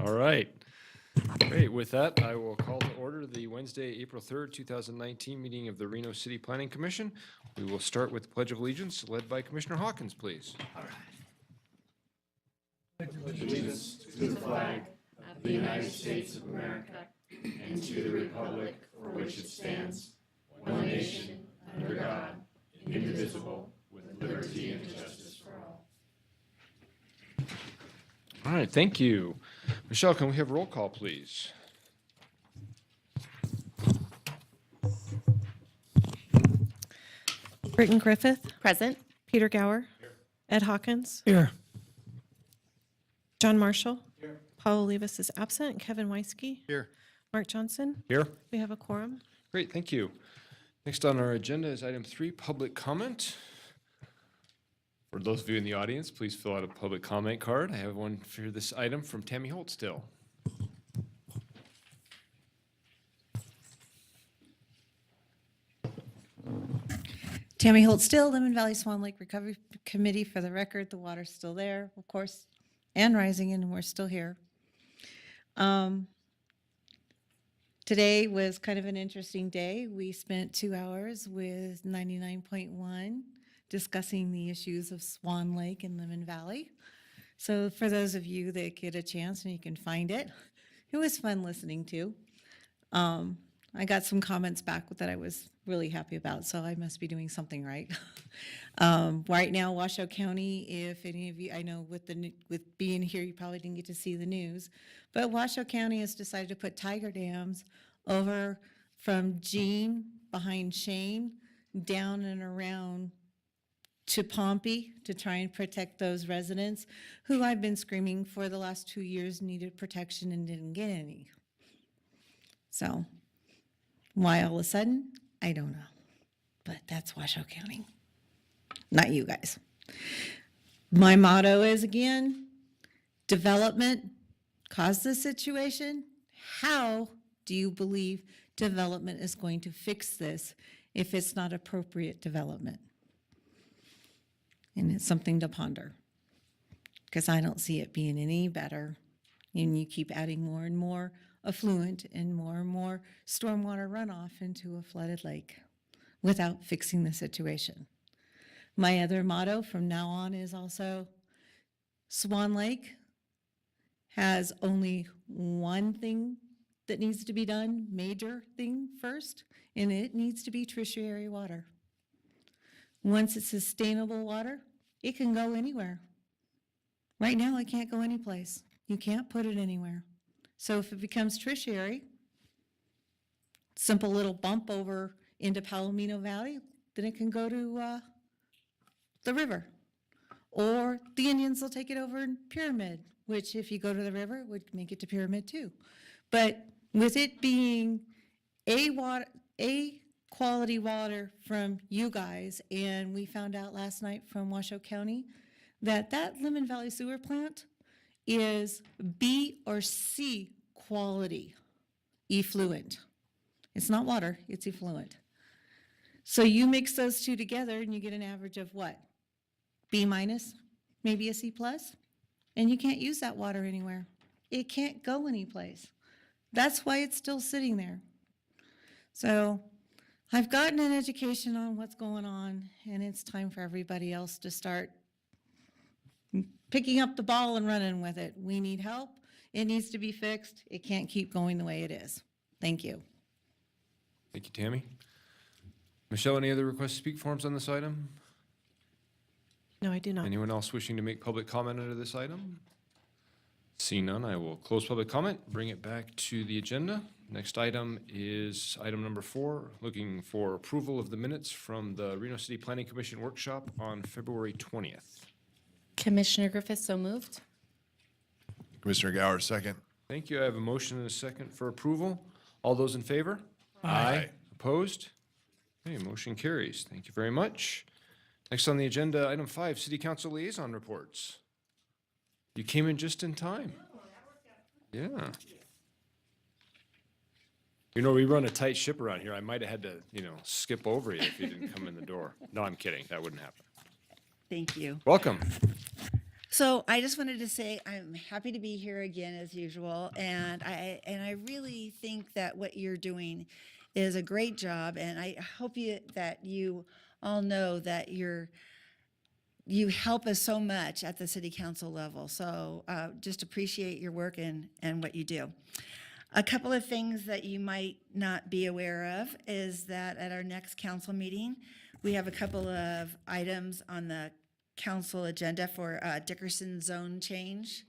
All right. Great. With that, I will call to order the Wednesday, April 3rd, 2019 meeting of the Reno City Planning Commission. We will start with the Pledge of Allegiance, led by Commissioner Hawkins, please. All right, thank you. Michelle, can we have roll call, please? Britton Griffith, Present. Peter Gower, Ed Hawkins, Here. John Marshall, Paul Olivas is absent, Kevin Weisky, Here. Mark Johnson. Here. We have a quorum. Great, thank you. Next on our agenda is item 3, public comment. For those of you in the audience, please fill out a public comment card. I have one for this item from Tammy Holt still. Tammy Holt still, Lemon Valley Swan Lake Recovery Committee. For the record, the water's still there, of course, and rising, and we're still here. Today was kind of an interesting day. We spent 2 hours with 99.1 discussing the issues of Swan Lake and Lemon Valley. So for those of you that get a chance and you can find it, it was fun listening to. I got some comments back that I was really happy about, so I must be doing something right. Right now, Washoe County, if any of you, I know with being here, you probably didn't get to see the news, but Washoe County has decided to put tiger dams over from Jean behind Shane down and around to Pompey to try and protect those residents who I've been screaming for the last 2 years needed protection and didn't get any. So why all of a sudden? I don't know. But that's Washoe County, not you guys. My motto is, again, development caused this situation. How do you believe development is going to fix this if it's not appropriate development? And it's something to ponder, because I don't see it being any better. And you keep adding more and more affluent and more stormwater runoff into a flooded lake without fixing the situation. My other motto from now on is also Swan Lake has only one thing that needs to be done, major thing first, and it needs to be tertiary water. Once it's sustainable water, it can go anywhere. Right now, it can't go anyplace. You can't put it anywhere. So if it becomes tertiary, simple little bump over into Palomino Valley, then it can go to the river. Or the Indians will take it over in Pyramid, which if you go to the river, would make it to Pyramid too. But with it being a quality water from you guys, and we found out last night from Washoe County that Lemon Valley Sewer Plant is B or C quality effluent. It's not water, it's effluent. So you mix those two together and you get an average of what? B minus, maybe a C plus, and you can't use that water anywhere. It can't go anyplace. That's why it's still sitting there. So I've gotten an education on what's going on, and it's time for everybody else to start picking up the ball and running with it. We need help. It needs to be fixed. It can't keep going the way it is. Thank you. Thank you, Tammy. Michelle, any other requests to speak forms on this item? No, I do not. Anyone else wishing to make public comment under this item? See none, I will close public comment, bring it back to the agenda. Next item is item number 4, looking for approval of the minutes from the Reno City Planning Commission workshop on February 20th. Commissioner Griffith, so moved. Commissioner Gower, second. Thank you. I have a motion and a second for approval. All those in favor? Aye. Opposed? Okay, motion carries. Thank you very much. Next on the agenda, item 5, City Council Liaison Reports. You came in just in time. Yeah. You know, we run a tight ship around here. I might have had to, skip over you if you didn't come in the door. No, I'm kidding. That wouldn't happen. Thank you. Welcome. So I just wanted to say I'm happy to be here again as usual, and I really think that what you're doing is a great job, and I hope that you all know that you help us so much at the city council level. So just appreciate your work and what you do. A couple of things that you might not be aware of is that at our next council meeting, we have a couple of items on the council agenda for Dickerson zone change,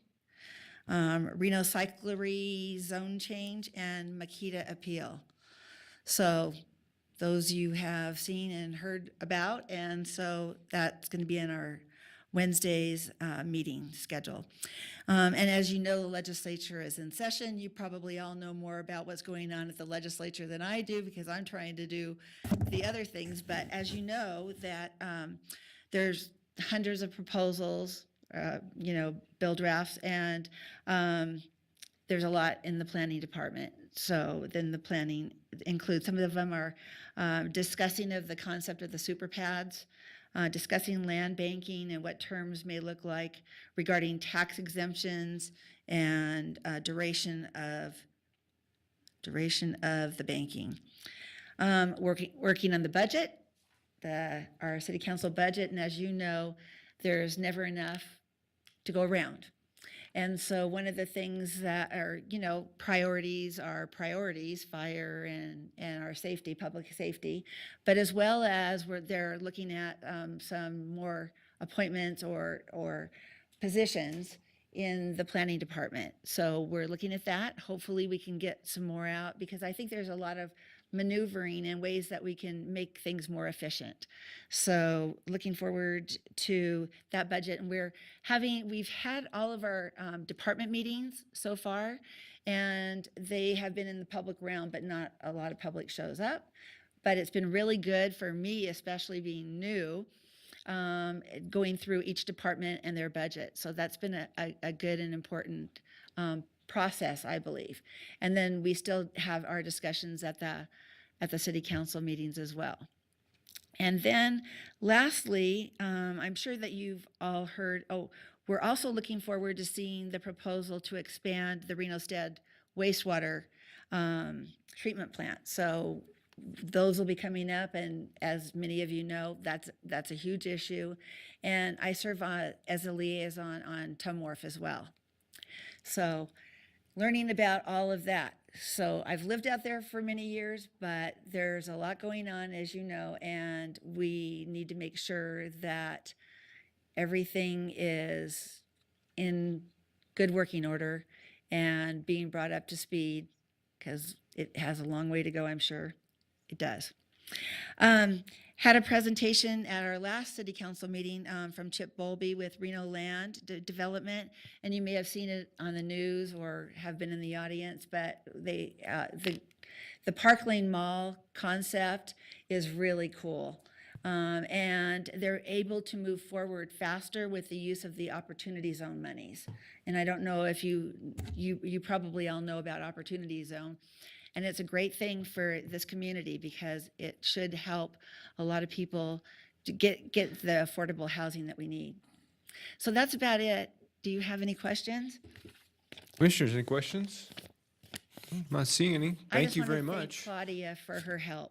Reno Cyclery zone change, and Makita appeal. So those you have seen and heard about, and so that's going to be in our Wednesday's meeting schedule. And as you know, the legislature is in session. You probably all know more about what's going on at the legislature than I do because I'm trying to do the other things. But as you know, that there's hundreds of proposals, bill drafts, and there's a lot in the planning department. So then the planning includes, some of them are discussing of the concept of the super pads, discussing land banking and what terms may look like regarding tax exemptions and duration of the banking. Working on the budget, our city council budget, and as you know, there's never enough to go around. And so one of the things that are, priorities are priorities, fire and our safety, public safety, but as well as they're looking at some more appointments or positions in the planning department. So we're looking at that. Hopefully we can get some more out because I think there's a lot of maneuvering and ways that we can make things more efficient. So looking forward to that budget. And we've had all of our department meetings so far, and they have been in the public realm, but not a lot of public shows up. But it's been really good for me, especially being new, going through each department and their budget. So that's been a good and important process, I believe. And then we still have our discussions at the city council meetings as well. And then lastly, I'm sure that you've all heard, we're also looking forward to seeing the proposal to expand the Reno Stead wastewater treatment plant. So those will be coming up, and as many of you know, that's a huge issue. And I serve as a liaison on TUMWRF as well. So learning about all of that. So I've lived out there for many years, but there's a lot going on, as you know, and we need to make sure that everything is in good working order and being brought up to speed, because it has a long way to go, I'm sure. It does. Had a presentation at our last city council meeting from Chip Bowlby with Reno Land Development, and you may have seen it on the news or have been in the audience, but the Park Lane Mall concept is really cool. And they're able to move forward faster with the use of the Opportunity Zone monies. And I don't know if you probably all know about Opportunity Zone. And it's a great thing for this community because it should help a lot of people to get the affordable housing that we need. So that's about it. Do you have any questions? Commissioners, any questions? I'm not seeing any. Thank you very I just want to much. thank Claudia for her help.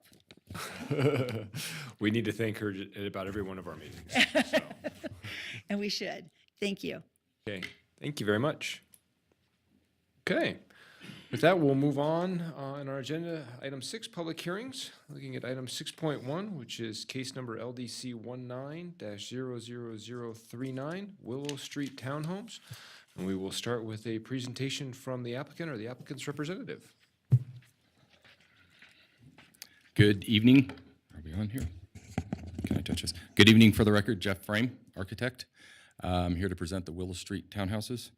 We need to thank her at about every one of our meetings. So. And we should. Thank you. Okay, thank you very much. Okay, with that, we'll move on in our agenda. Item 6, public hearings. Looking at item 6.1, which is case number LDC 19-00039, Willow Street Townhomes. And we will start with a presentation from the applicant or the applicant's representative. Good evening. Are we on here? Can I touch this? Good evening. For the record, Jeff Frame, architect. I'm here to present the Willow Street townhouses.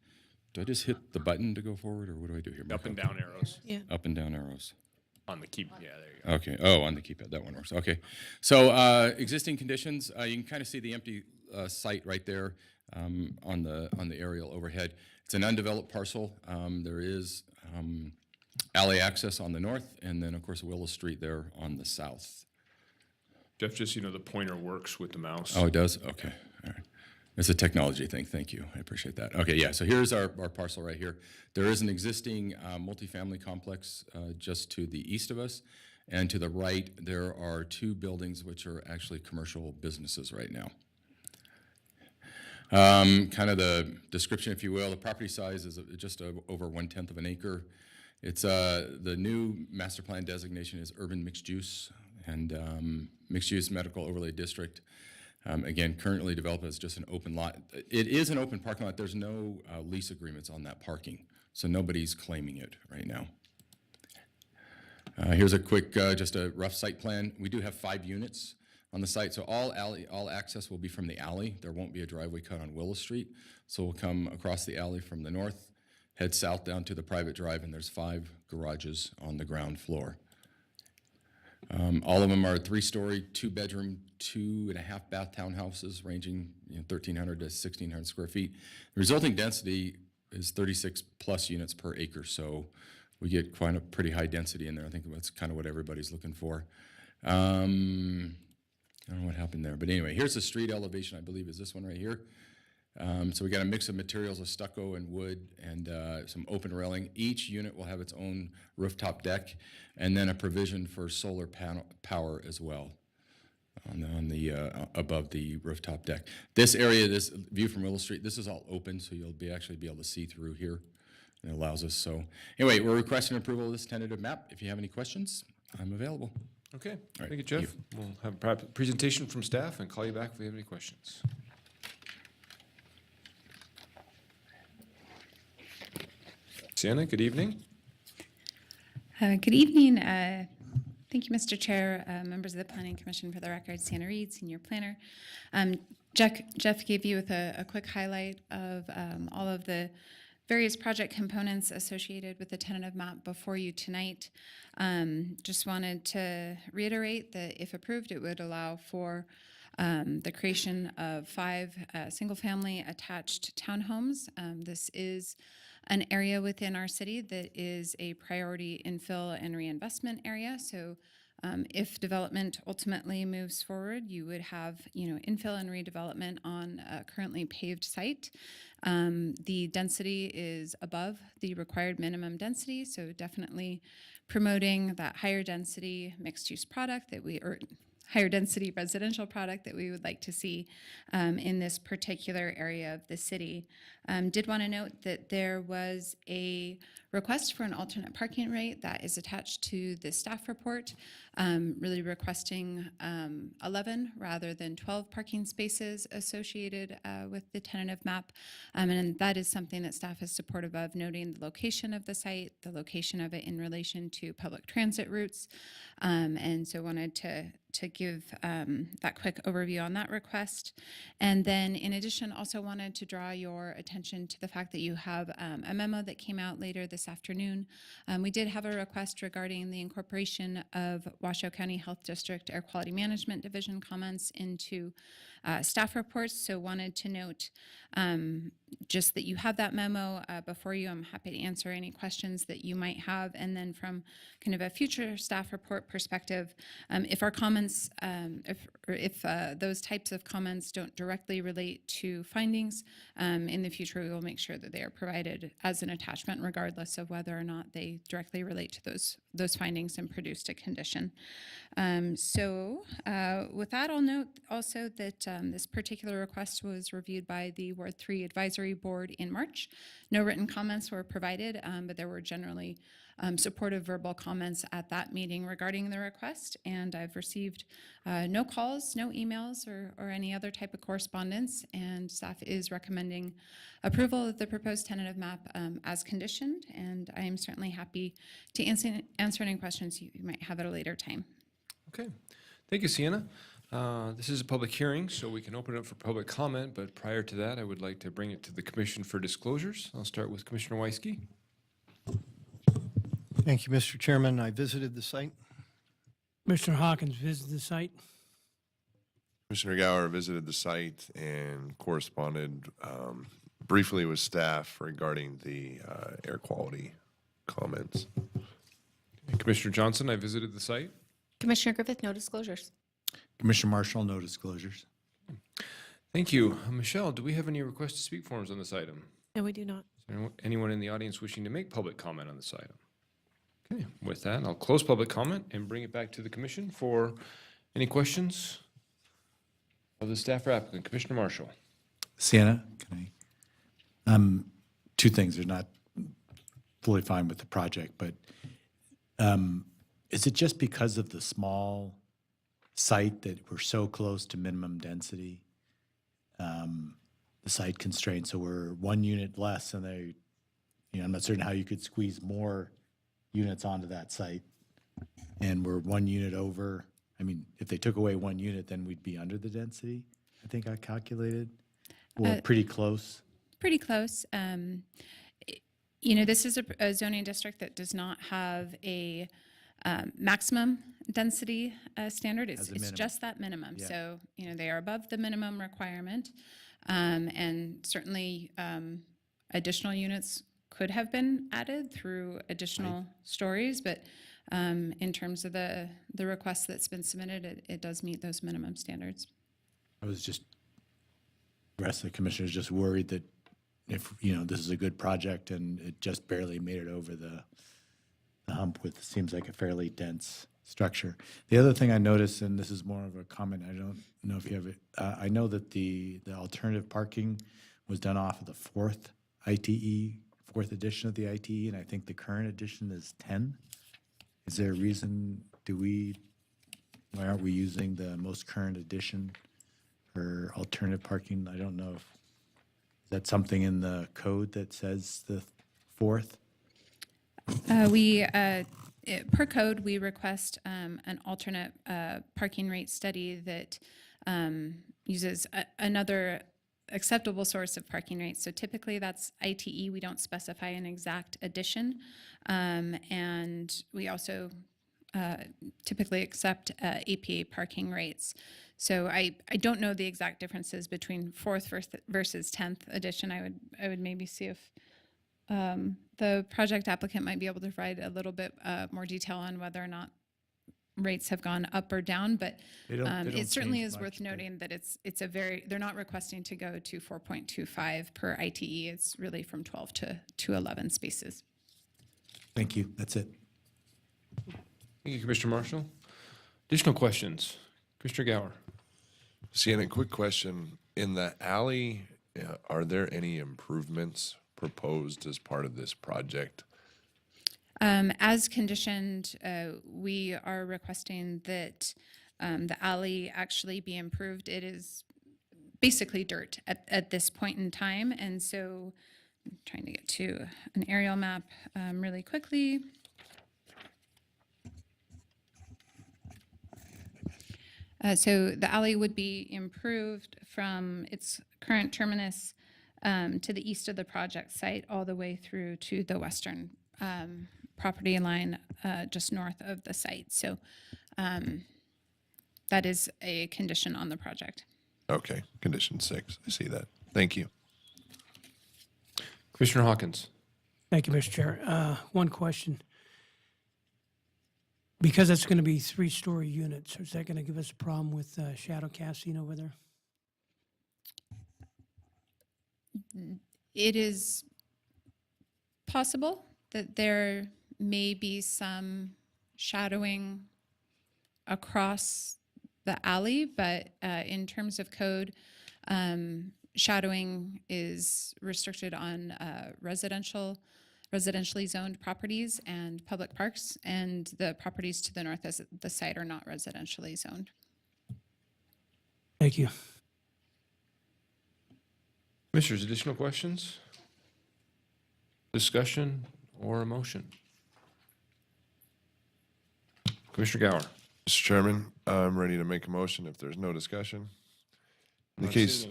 Do I just hit the button to go forward, or what do I do here? Up and down arrows Yeah. Up and down arrows. on the key. Yeah, there you go. Okay. Oh, on the keypad. That one works. Okay. So existing conditions. You can kind of see the empty site right there on the aerial overhead. It's an undeveloped parcel. There is alley access on the north, and then of course Willow Street there on the south. Jeff, just, the pointer works with the mouse. Oh, it does? Okay. All right. It's a technology thing. Thank you. I appreciate that. Okay, yeah, so here's our parcel right here. There is an existing multifamily complex just to the east of us. And to the right, there are 2 buildings which are actually commercial businesses right now. Kind of the description, if you will, the property size is just over 1/10 of an acre. It's the new master plan designation is urban mixed use and mixed use medical overlay district. Again, currently developed as just an open lot. It is an open parking lot. There's no lease agreements on that parking, so nobody's claiming it right now. Here's a quick, just a rough site plan. We do have 5 units on the site, so all access will be from the alley. There won't be a driveway cut on Willow Street, so we'll come across the alley from the north, head south down to the private drive, and there's 5 garages on the ground floor. All of them are 3-story, 2-bedroom, 2.5 bath townhouses ranging 1,300 to 1,600 square feet. The resulting density is 36 plus units per acre, so we get quite a pretty high density in there. I think that's kind of what everybody's looking for. I don't know what happened there, but anyway, here's the street elevation, I believe is this one right here. So we got a mix of materials of stucco and wood and some open railing. Each unit will have its own rooftop deck and then a provision for solar panel power as well on the above the rooftop deck. This area, this view from Willow Street, this is all open, so you'll actually be able to see through here. It allows us. So anyway, we're requesting approval of this tentative map. If you have any questions, I'm available. Okay, right, thank you, Jeff. We'll have a presentation from staff and call you back if we have any questions. Sienna, good evening. Good evening. Thank you, Mr. Chair, members of the Planning Commission. For the record, Sienna Reed, Senior Planner. Jeff gave you with a quick highlight of all of the various project components associated with the tentative map before you tonight. Just wanted to reiterate that if approved, it would allow for the creation of 5 single-family attached townhomes. This is an area within our city that is a priority infill and reinvestment area. So if development ultimately moves forward, you would have, infill and redevelopment on a currently paved site. The density is above the required minimum density, so definitely promoting that higher density mixed-use product or higher density residential product that we would like to see in this particular area of the city. Did want to note that there was a request for an alternate parking rate that is attached to the staff report, really requesting 11 rather than 12 parking spaces associated with the tentative map. And that is something that staff is supportive of, noting the location of the site, the location of it in relation to public transit routes. And so wanted to give that quick overview on that request. And then in addition, also wanted to draw your attention to the fact that you have a memo that came out later this afternoon. We did have a request regarding the incorporation of Washoe County Health District Air Quality Management Division comments into staff reports. So wanted to note just that you have that memo before you. I'm happy to answer any questions that you might have. And then from kind of a future staff report perspective, if our comments, if those types of comments don't directly relate to findings, in the future we will make sure that they are provided as an attachment regardless of whether or not they directly relate to those findings and produced a condition. So with that, I'll note also that this particular request was reviewed by the Ward 3 Advisory Board in March. No written comments were provided, but there were generally supportive verbal comments at that meeting regarding the request, and I've received no calls, no emails, or any other type of correspondence, and staff is recommending approval of the proposed tentative map as conditioned, and I am certainly happy to answer any questions you might have at a later time. Okay, thank you, Sienna. This is a public hearing, so we can open it up for public comment, but prior to that, I would like to bring it to the commission for disclosures. I'll start with Commissioner Weisky. Thank you, Mr. Chairman. I visited the site. Mr. Hawkins visited the site. Commissioner Gower visited the site and corresponded briefly with staff regarding the air quality comments. Commissioner Johnson, I visited the site. Commissioner Griffith, no disclosures. Commissioner Marshall, no disclosures. Thank you. Michelle, do we have any request to speak forms on this item? No, we do not. Is there anyone in the audience wishing to make public comment on this item? Okay, with that, I'll close public comment and bring it back to the commission for any questions of the staff or applicant. Commissioner Marshall. Sienna, can two things. They're not fully fine with the project, but is it just because of the small site that we're so close to minimum density? The site constraint, so we're one unit less, and I'm not certain how you could squeeze more units onto that site, and we're one unit over. I mean, if they took away one unit, then we'd be under the density, I think I calculated, or pretty close. Pretty close. This is a zoning district that does not have a maximum density standard. It's minimum. just that minimum. Yeah. So, they are above the minimum requirement. And certainly additional units could have been added through additional stories, but in terms of the request that's been submitted, it does meet those minimum standards. I was just, the rest of the commissioners just worried that if, this is a good project and it just barely made it over the hump with, seems like a fairly dense structure. The other thing I noticed, and this is more of a comment, I don't know if you have it, I know that the alternative parking was done off of the fourth edition of the ITE, and I think the current edition is 10. Is there a reason, why aren't we using the most current edition for alternative parking? I don't know if, is that something in the code that says the fourth? Per code, we request an alternate parking rate study that uses another acceptable source of parking rates. So typically that's ITE. We don't specify an exact addition. And we also typically accept APA parking rates. So I don't know the exact differences between fourth versus 10th edition. I would maybe see if the project applicant might be able to provide a little bit more detail on whether or not rates have gone up or down, but They don't it certainly change is worth much, but- noting that they're not requesting to go to 4.25 per ITE. It's really from 12 to 11 spaces. Thank you, that's it. Thank you, Commissioner Marshall. Additional questions? Commissioner Gower. Sienna, quick question. In the alley, are there any improvements proposed as part of this project? As conditioned, we are requesting that the alley actually be improved. It is basically dirt at this point in time. And so I'm trying to get to an aerial map really quickly. So the alley would be improved from its current terminus to the east of the project site all the way through to the western property line just north of the site. So that is a condition on the project. Okay, condition 6, I see that. Thank you. Commissioner Hawkins. Thank you, Mr. Chair. One question. Because it's going to be 3-story units, is that going to give us a problem with shadow casting over there? It is possible that there may be some shadowing across the alley, but in terms of code, shadowing is restricted on residentially zoned properties and public parks, and the properties to the north of the site are not residentially zoned. Thank you. Commissioners, additional questions? Discussion or a motion? Commissioner Gower. Mr. Chairman, I'm ready to make a motion if there's no discussion. In the case,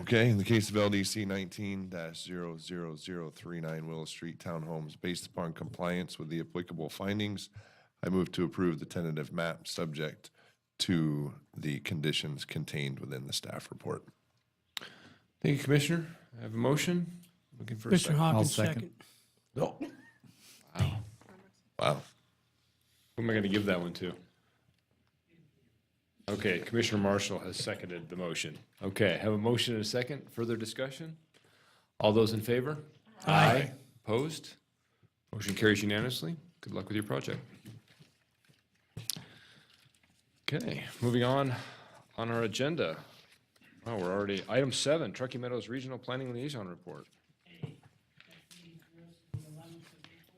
okay, in the case of LDC 19-00039 Willow Street Townhomes, based upon compliance with the applicable findings, I move to approve the tentative map subject to the conditions contained within the staff report. Thank you, Commissioner. I have a motion. Looking for a Mr. second. Hawkins, second. second. No. Wow. Who am I going to give that one to? Okay, Commissioner Marshall has seconded the motion. Okay, have a motion and a second. Further discussion? All those in favor? Aye. Opposed? Motion carries unanimously. Good luck with your project. Okay, moving on our agenda. Oh, we're already, item 7, Truckee Meadows Regional Planning Liaison Report.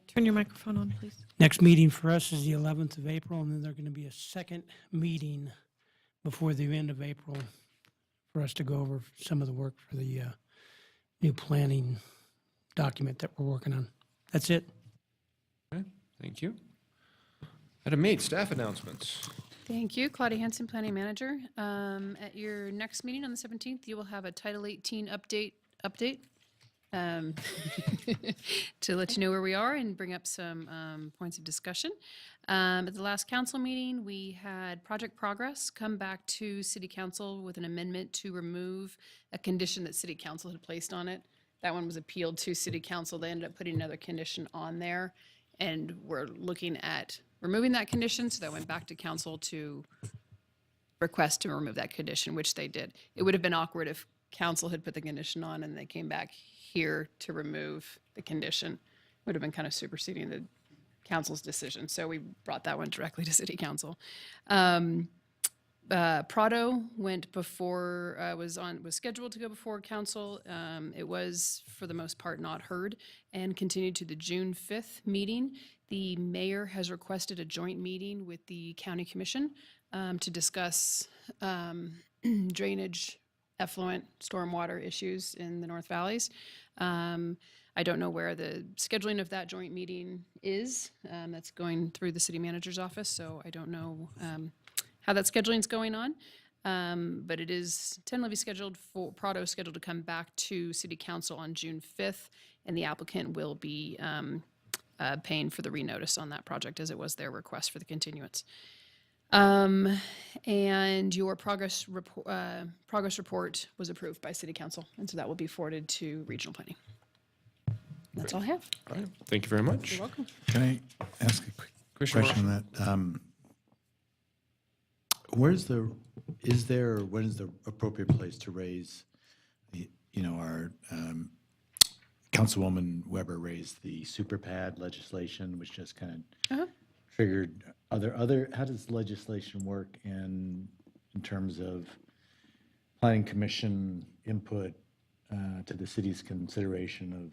Turn your microphone on, please. Next meeting for us is the 11th of April, and then there's going to be a second meeting before the end of April for us to go over some of the work for the new planning document that we're working on. That's it. Okay, thank you. Item 8, staff announcements. Thank you. Claudia Hanson, Planning Manager. At your next meeting on the 17th, you will have a Title 18 update to let you know where we are and bring up some points of discussion. At the last council meeting, we had Project Progress come back to City Council with an amendment to remove a condition that City Council had placed on it. That one was appealed to City Council. They ended up putting another condition on there, and we're looking at removing that condition, so that went back to council to request to remove that condition, which they did. It would have been awkward if council had put the condition on and they came back here to remove the condition. Would have been kind of superseding the council's decision, so we brought that one directly to City Council. Prado went before, was scheduled to go before council. It was, for the most part, not heard and continued to the June 5th meeting. The mayor has requested a joint meeting with the county commission to discuss drainage, effluent, stormwater issues in the North Valleys. I don't know where the scheduling of that joint meeting is. That's going through the city manager's office, so I don't know how that scheduling is going on. But it is tentatively scheduled for, Prado is scheduled to come back to City Council on June 5th, and the applicant will be paying for the renotice on that project, as it was their request for the continuance. And your progress report was approved by City Council, and so that will be forwarded to Regional Planning. That's all I have. All right, thank you very much. You're welcome. Can I ask a quick Commissioner question on that? When is the appropriate place to raise, our Councilwoman Weber raised the super pad legislation, which just kind of triggered how does legislation work in terms of planning commission input to the city's consideration of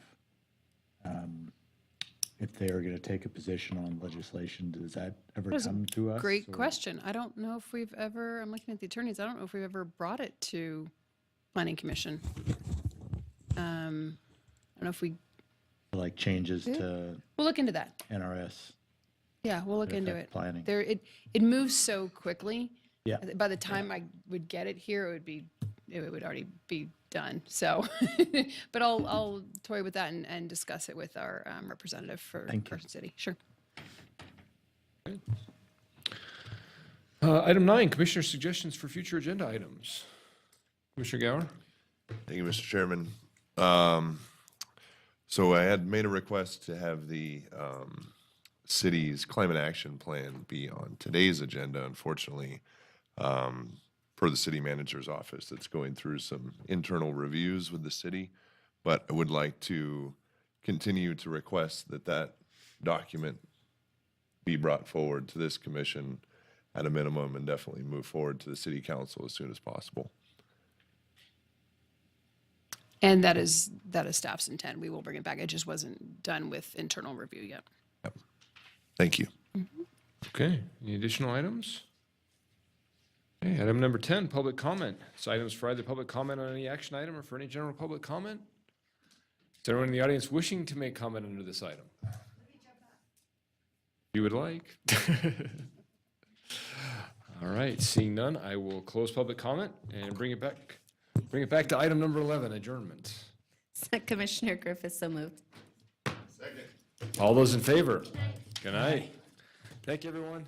if they are going to take a position on legislation? Does that ever That was a come to us? Great or- question. I don't know if we've ever, I'm looking at the attorneys, I don't know if we've ever brought it to Planning Commission. I don't know if we, Like changes to we'll look into that. NRS? Yeah, we'll look Would into affect it. planning. It moves so quickly. Yeah. By the time I would get it here, it would already be done. So, but I'll toy with that and discuss it with our representative for Thank you. Carson City. Sure. Item 9, Commissioner suggestions for future agenda items. Commissioner Gower? Thank you, Mr. Chairman. So I had made a request to have the city's climate action plan be on today's agenda. Unfortunately, per the city manager's office, it's going through some internal reviews with the city. But I would like to continue to request that document be brought forward to this commission at a minimum, and definitely move forward to the city council as soon as possible. And that is staff's intent. We will bring it back. It just wasn't done with internal review yet. Thank you. Okay, any additional items? Okay, item number 10, public comment. This item is for either public comment on any action item or for any general public comment. Is there anyone in the audience wishing to make comment under this item? You would like? All right, seeing none, I will close public comment and bring it back to item number 11, adjournment. Commissioner Griffith, so moved. All those in favor? Good night. Thank you, everyone.